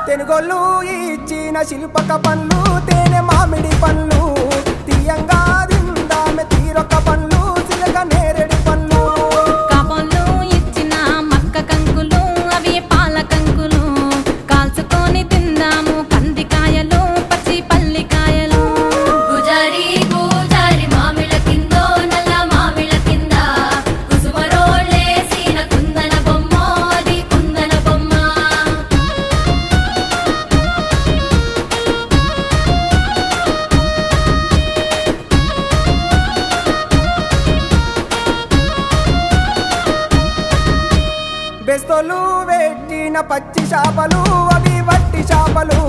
తెనుగోళ్ళు ఇచ్చిన శిల్పక పండ్లు తేనె మామిడి పండ్లు తీయంగా తిందామె తీరొక్క పండ్లు చిలక నేరేడి పండ్లు కాబోళ్ళు ఇచ్చిన మక్క కంకులు అవి పాల కంకులు కాల్చుకొని తిందాము కందికాయలు పచ్చి పల్లికాయలు గుజారి గుజారి మామిళ్ళ కిందో నల్ల మామిళ్ళ కింద కుసుమరోళ్ళేసిన కుందన బొమ్మ అది కుందన బొమ్మ బెస్తోలు పెట్టిన పచ్చి చేపలు అవి వట్టి చేపలు